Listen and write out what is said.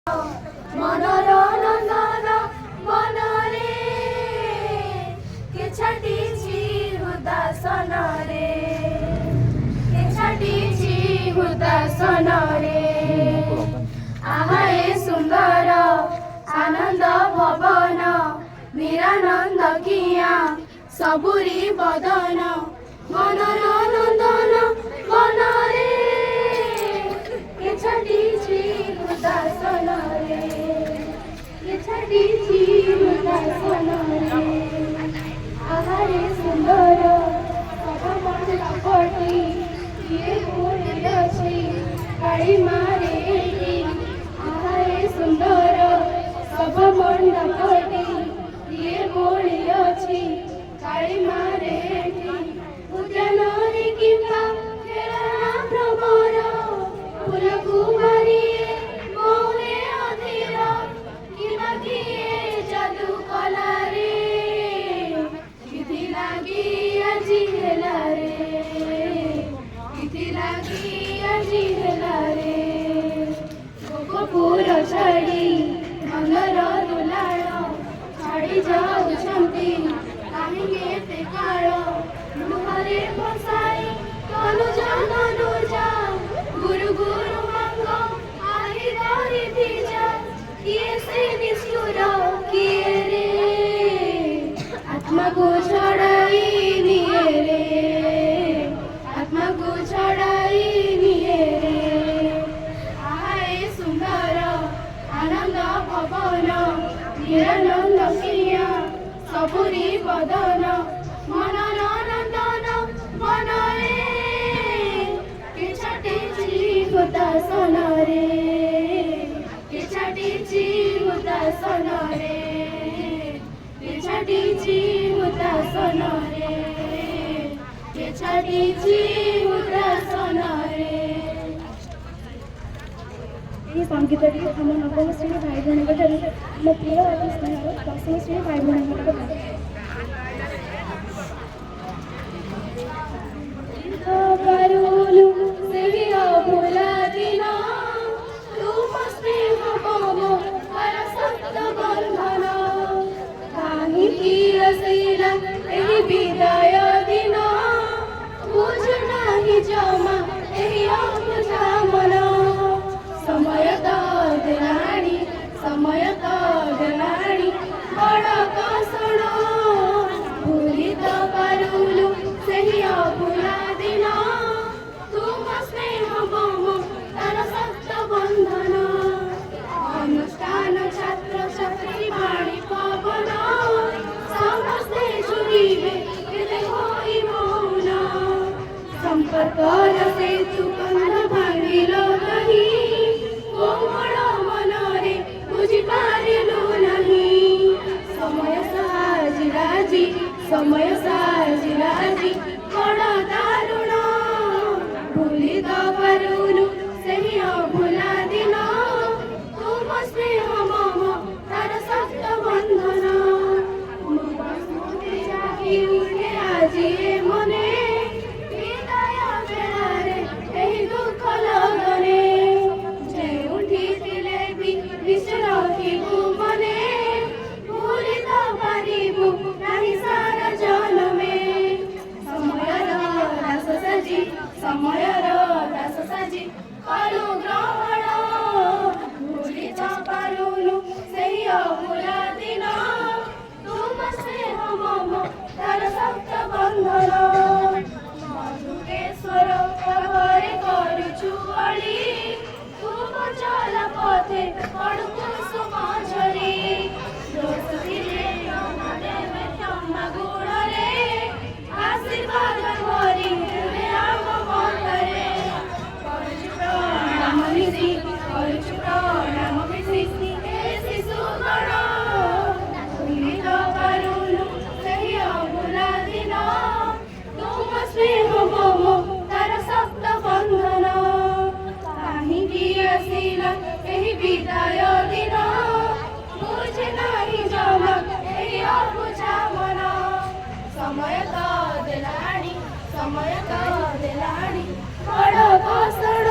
मनर नंदन बनरे के छाटिछि हुदासन रे के छाटिछि हुदासन रे आहाए सुंदर आनंद भवन निरानंद किया सबुरी बदन मनर नंदन बनरे के छाटिछि हुदासन रे के छाटिछि हुदासन रे आहारे सुंदर सभमंड लपटी किए बोली अछि काली मारे आहारे सुंदर सभमंड लपटी किए बोली अछि काली मारे उद्यानरे किंबा खेलना भ्रमर फूल कुमारी मौने अधीर किंबा किए जादू कला रे किथि लागी আজি हेला रे किथि लागी আজি हेला रे गोपपुर छाड़ी मंगल दुलाळ छाड़ी जाउछंती काहिंगे एते काळ लुहारे बसाई तनुजा गुरु गुरु मंग आहि दारी दीजा किए से निष्ठुर किए रे आत्मा को छड़ाई निए रे आत्मा को छड़ाई निए रे आहाए सुंदर आनंद भवन निरानंद किया सबुरी बदन मनर नंदन बनरे के छाटिछि हुदासन रे के छाटिछि हुदासन रे के छाटिछि हुदासन रे के छाटिछि हुदासन रे। संगीतटी आम नवम श्रेणी भाई भाई मो प्रिय अति स्नेह दशम श्रेणी भाई भाई करुलु सेहिया भोला दिना तुम स्नेह पावो कर सत्य बंधन काहि किया सैला एहि विदाय दिना बुझ नाही जमा एहि अबुझा मन समय तो देलाणी बड़ कसण भूली तो करुलु सेहिया भोला दिना तुम स्नेह मम तर सत्य बंधन अनुष्ठान छात्र छात्री बाणी पवन समस्ते जुड़िबे केते होई मौन संपर्क सेतु बंध भांगिल नहीं कोमल मनरे बुझी पारिलु नहीं समय साजिराजी बड़ दारुण भूली तो करुलु सेहि अभुला दिन तुम स्नेह मम तर सत्य बंधन स्मृति जागी उठे আজি मने विदाय बेलारे एहि दुख लगने जेउठी थिले भी विसरहिबु मने भूली तो पारिबु नाही सारा जनमे समयर दास साजी कलु ग्रहण भूली तो पारुलु सेहि अभुला दिन तुम स्नेह मम तर सत्य बंधन मधुकेश्वर घरे करुछु अली तुम चल पथे पड़ु कुसुम झरी दोष दिले देवे क्षमा गुण रे आशीर्वाद भरी देवे आम मन्तरे करुछु प्रणाम मिसी हे शिशुगण भूली तो करुलु सेहि अभुला दिन तुम स्नेह मम तर सत्य बंधन काहिंकी आसिला एहि विदाय दिन बुझे नाही जमा एहि अबुझा मन समय तो देलाणी बड़ कसण